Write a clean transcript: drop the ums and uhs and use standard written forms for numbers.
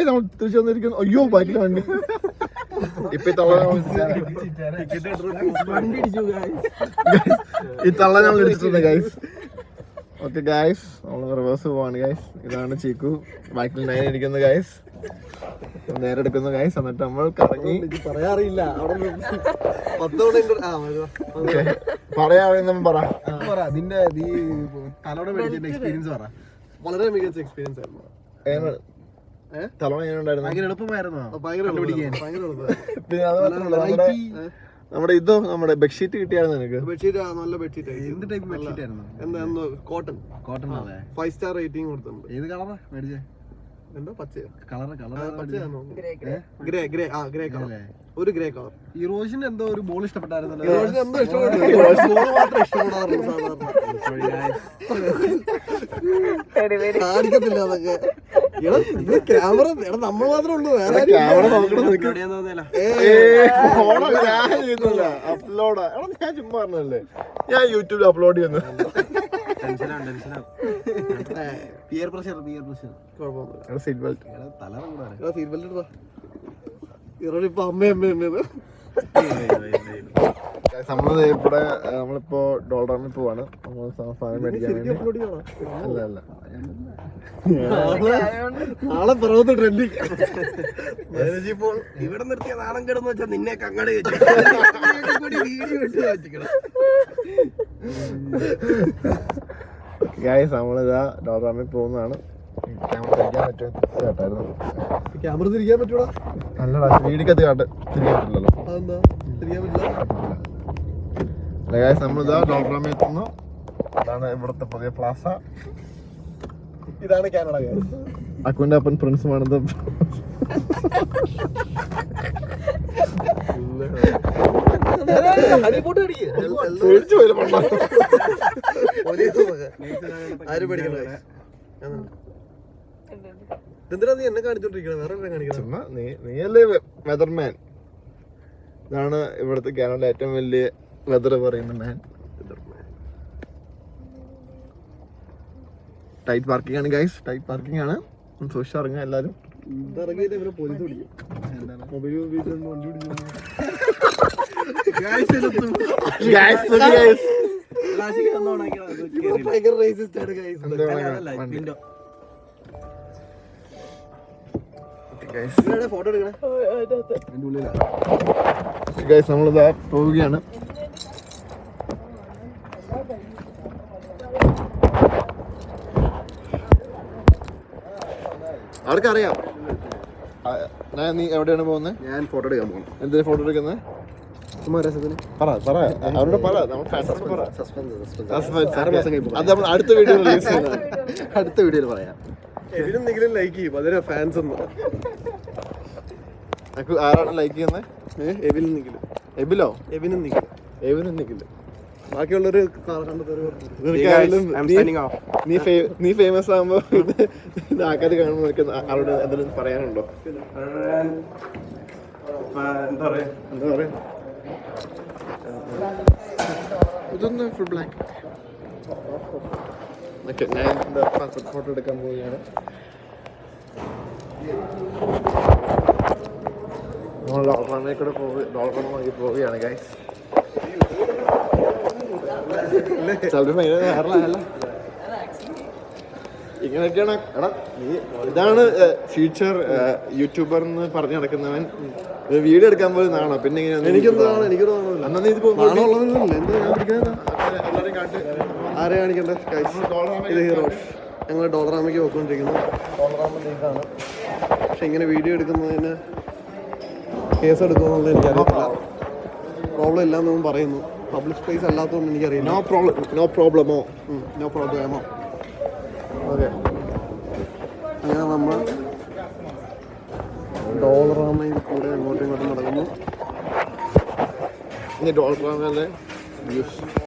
നമ്മൾ തിരിച്ചു വന്നിരിക്കുന്നു. അയ്യോ ബൈക്കിൽ വണ്ടി ഇപ്പൊ ഈ തള്ള നമ്മൾ ഇടിച്ചിട്ടുണ്ട് ഗൈസ്. ഓക്കെ ഗൈസ്, നമ്മൾ റിവേഴ്സ് പോവാണ് ഗൈസ്. ഇതാണ് ചീക്കു ബൈക്കിൽ 9 ഇരിക്കുന്നത് ഗൈസ്. നേരെ എടുക്കുന്നു ഗൈസ്. എന്നിട്ട് നമ്മൾ കറങ്ങി പറയാറില്ല പറയാറില്ല പറ നിന്റെ നീ തലോടെ മേടിച്ചതിന്റെ എക്സ്പീരിയൻസ് പറ. വളരെ മികച്ച എക്സ്പീരിയൻസ് ആയിരുന്നു. തലോണ എങ്ങനെയുണ്ടായിരുന്നു? ഭയങ്കര എളുപ്പമായിരുന്നു. പിന്നെ അത് മാത്രമല്ല നമ്മുടെ ഇതോ നമ്മുടെ ബെഡ്ഷീറ്റ് കിട്ടിയായിരുന്നു നിനക്ക്? ബെഡ്ഷീറ്റ് നല്ല ബെഡ്ഷീറ്റ്. എന്ത് ടൈപ്പ് ബെഡ്ഷീറ്റ് ആയിരുന്നു? എന്താ കോട്ടൺ 5 സ്റ്റാർ റേറ്റിംഗ് കൊടുത്തിട്ടുണ്ട്. ഏത് കളറാ മേടിച്ചേ? എന്താ പച്ച colour grey grey grey colour. ഒരു ഗ്രേ കളർ. ഈ റോഷിന് എന്തോ ഒരു ബോൾ ഇഷ്ടപ്പെട്ടായിരുന്നു. എന്തോ കാണിക്കത്തില്ല അതൊക്കെ. ക്യാമറ നമ്മൾ മാത്രമേ ഉള്ളൂ. അപ്ലോഡ് ഞാൻ ചുമ്മാ പറഞ്ഞല്ലേ, ഞാൻ യൂട്യൂബിൽ അപ്ലോഡ് ചെയ്യുന്നു. പിയർ പ്രഷർ സീറ്റ് ബെൽറ്റ് ഇപ്പൊ അമ്മയമ്മ. നമ്മളിപ്പോ ഡോളറിൽ പോവാണ്. നമ്മൾ സാധനം മേടിക്കാൻ വേണ്ടി. അല്ല നാളെ പിറവത്ത് ട്രെൻഡിങ്. ഇപ്പോൾ ഇവിടെ നിർത്തിയ നാണം കിടന്ന് വെച്ചാൽ നിന്നെ കങ്ങട വീഡിയോ ഇട്ട് വെച്ചിക്കണം. ഗൈസ്, നമ്മളിതാ ഡോളറിൽ പോകുന്നതാണ്. ക്യാമറ തിരിക്കാൻ പറ്റൂടാ? അല്ലടാ, വീടിക്കകത്ത് തിരിക്കാൻ പറ്റില്ലല്ലോ. അതെന്താ തിരിക്കാൻ പറ്റില്ല? ഗൈസ്, നമ്മളിതാ ഡോളറിൽ എത്തുന്നു. അതാണ് ഇവിടുത്തെ പുതിയ പ്ലാസ. ഇതാണ് കാനഡ. അക്കുവിന്റെ അപ്പൻ പ്രിൻസ് മാണത്. എന്തിനാ നീ എന്നെ കാണിച്ചോണ്ടിരിക്കണേ? വേറെ കാണിക്കണം. നീയല്ലേ വെതർമാൻ. ഇതാണ് ഇവിടുത്തെ കാനഡയിലെ ഏറ്റവും വലിയ വെതർ പറയുന്ന മാൻ. ടൈറ്റ് പാർക്കിംഗ് ആണ് ഗൈസ്, ടൈറ്റ് പാർക്കിംഗ് ആണ്. സൂക്ഷിച്ച് ഇറങ്ങുക എല്ലാവരും. പോലീസ് പിടിക്കും. മൊബൈൽ വണ്ടി ഫോട്ടോ എടുക്കണേ. നമ്മളിതാ പോവുകയാണ്. ആർക്കറിയാം നീ എവിടെയാണ് പോകുന്നത്? ഞാൻ ഫോട്ടോ എടുക്കാൻ പോകുന്നു. എന്തിനാ ഫോട്ടോ എടുക്കുന്നത്? അവരോട് പറ. അത് നമ്മൾ അടുത്ത വീഡിയോ റിലീസ് ചെയ്യുന്നത്. അടുത്ത വീഡിയോയിൽ പറയാം. എവിടെന്നെങ്കിലും ലൈക്ക് ചെയ്യും. അതിന് ഫാൻസ് ഒന്നും. ആരാണ് ലൈക്ക് ചെയ്യുന്നത്? എബിലോ? എബിനും ബാക്കിയുള്ളൊരു നീ ഫേമസ് ആകുമ്പോ ആൾക്കാർ കാണുമ്പോൾ അവരോട് എന്തെങ്കിലും പറയാനുണ്ടോ? എന്താ പറയാ, ഇതൊന്ന് ഫുൾ ബ്ലാക്ക്. ഓക്കെ, ഞാൻ എന്താ പാസ്പോർട്ട് ഫോട്ടോ എടുക്കാൻ പോവുകയാണ്. നമ്മൾ ഡോളറിനെ കൂടെ ഡോളറിനെ നോക്കി പോവുകയാണ് ഗൈസ്. ഇങ്ങനെയൊക്കെയാണ്. എടാ ഇതാണ് ഫ്യൂച്ചർ യൂട്യൂബർ എന്ന് പറഞ്ഞു നടക്കുന്നവൻ. വീഡിയോ എടുക്കാൻ പോലും നാണോ? പിന്നെ ആരെ കാണിക്കണ്ടേ? ഇത് ഹീറോഷ്. ഞങ്ങൾ ഡോളറാമയ്ക്ക് പോയിക്കൊണ്ടിരിക്കുന്നു. ഡോളറാമ ലീഗാണ്. പക്ഷെ ഇങ്ങനെ വീഡിയോ എടുക്കുന്നതിന് കേസ് എടുക്കുമെന്നുള്ളത് എനിക്കറിയത്തില്ല. പ്രോബ്ലം ഇല്ലാന്ന് പറയുന്നു. പബ്ലിക് സ്പേസ് അല്ലാത്തതുകൊണ്ട് എനിക്കറിയില്ല. നോ പ്രോബ്ലമോ? ഓക്കെ, അങ്ങനെ നമ്മൾ ഡോളറാമയിൽ കൂടെ അങ്ങോട്ടും ഇങ്ങോട്ടും നടക്കുന്നു. ഡോളറാമയിലെ